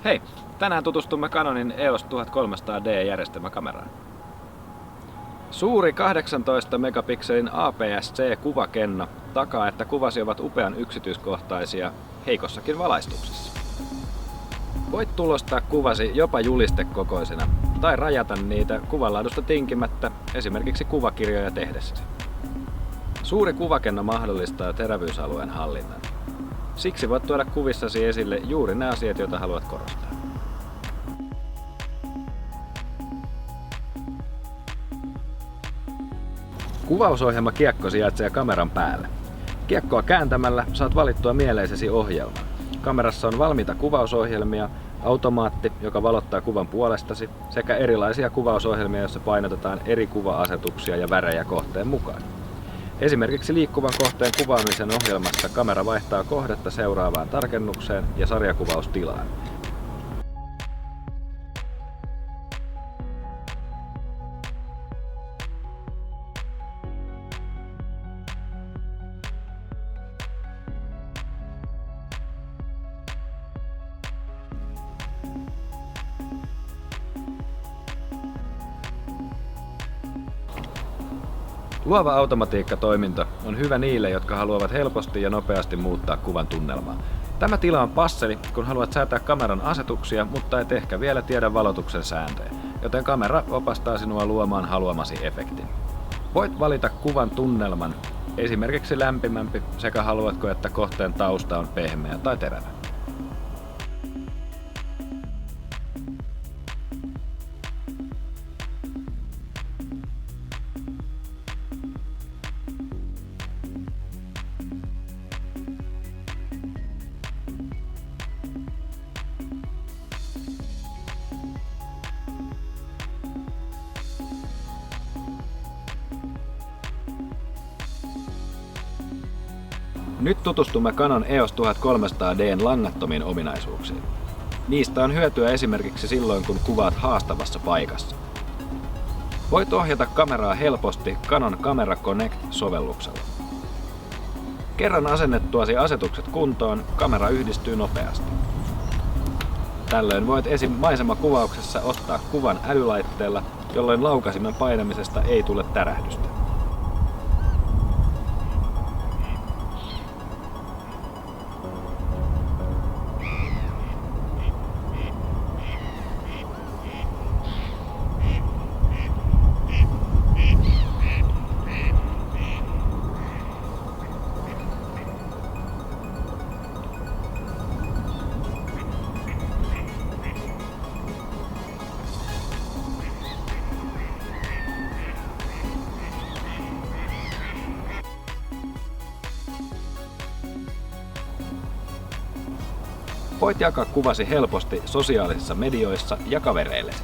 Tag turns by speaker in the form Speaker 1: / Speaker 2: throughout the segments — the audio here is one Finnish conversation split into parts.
Speaker 1: Hei! Tänään tutustumme Canonin EOS 1300D järjestelmäkameraan. Suuri 18 megapikselin APS-C-kuvakenno takaa, että kuvasi ovat upean yksityiskohtaisia heikossakin valaistuksessa. Voit tulostaa kuvasi jopa julistekokoisina tai rajata niitä kuvanlaadusta tinkimättä esimerkiksi kuvakirjoja tehdessäsi. Suuri kuvakenno mahdollistaa terävyysalueen hallinnan. Siksi voit tuoda kuvissasi esille juuri ne asiat, joita haluat korostaa. Kuvausohjelma Kiekko sijaitsee kameran päällä. Kiekkoa kääntämällä saat valittua mieleisesi ohjelman. Kamerassa on valmiita kuvausohjelmia, automaatti, joka valottaa kuvan puolestasi, sekä erilaisia kuvausohjelmia, joissa painotetaan eri kuva-asetuksia ja värejä kohteen mukaan. Esimerkiksi liikkuvan kohteen kuvaamisen ohjelmassa kamera vaihtaa kohdetta seuraavaan tarkennukseen ja sarjakuvaustilaan. Luova automatiikkatoiminto on hyvä niille, jotka haluavat helposti ja nopeasti muuttaa kuvan tunnelmaa. Tämä tila on passeli, kun haluat säätää kameran asetuksia, mutta et ehkä vielä tiedä valotuksen sääntöjä, joten kamera opastaa sinua luomaan haluamasi efektin. Voit valita kuvan tunnelman, esimerkiksi lämpimämpi, sekä haluatko, että kohteen tausta on pehmeä tai terävä. Nyt tutustumme Canon EOS 1300D:n langattomiin ominaisuuksiin. Niistä on hyötyä esimerkiksi silloin, kun kuvaat haastavassa paikassa. Voit ohjata kameraa helposti Canon Camera Connect-sovelluksella. Kerran asennettuasi asetukset kuntoon, kamera yhdistyy nopeasti. Tällöin voit esim. Maisemakuvauksessa ottaa kuvan älylaitteella, jolloin laukasimen painamisesta ei tule tärähdystä. Voit jakaa kuvasi helposti sosiaalisissa medioissa ja kavereillesi.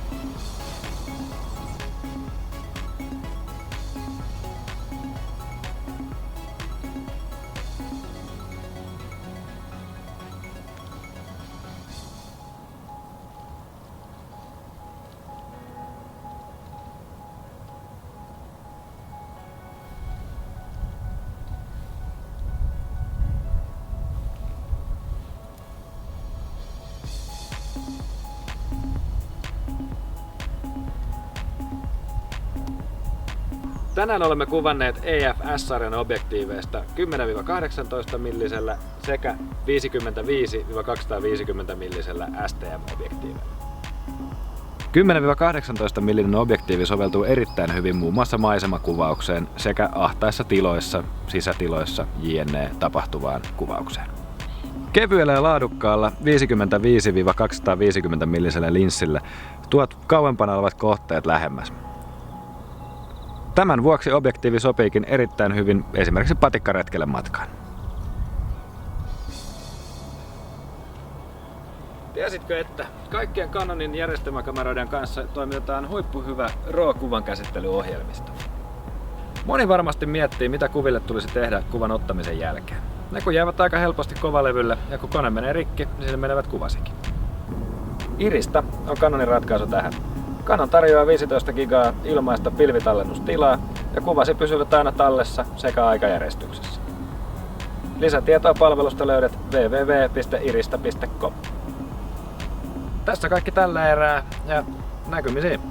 Speaker 1: Tänään olemme kuvanneet EF-S-sarjan objektiiveista 10-18 millisellä sekä 55-250 millisellä STM-objektiiveilla. 10-18 millinen objektiivi soveltuu erittäin hyvin muun muassa maisemakuvaukseen sekä ahtaissa tiloissa, sisätiloissa jne. Tapahtuvaan kuvaukseen. Kevyellä ja laadukkaalla 55-250 millisellä linssillä tuot kauempana olevat kohteet lähemmäs. Tämän vuoksi objektiivi sopiikin erittäin hyvin esimerkiksi patikkaretkelle matkaan. Tiesitkö, että kaikkien Canonin järjestelmäkameroiden kanssa toimitetaan huippuhyvä RAW-kuvan käsittelyohjelmisto? Moni varmasti miettii, mitä kuville tulisi tehdä kuvan ottamisen jälkeen. Ne kun jäävät aika helposti kovalevylle ja kun kone menee rikki, niin sinne menevät kuvasikin. Irista on Canonin ratkaisu tähän. Canon tarjoaa 15 gigaa ilmaista pilvitallennustilaa ja kuvasi pysyvät aina tallessa sekä aikajärjestyksessä. Lisätietoa palvelusta löydät www.irista.com. Tässä kaikki tällä erää ja näkymisiin.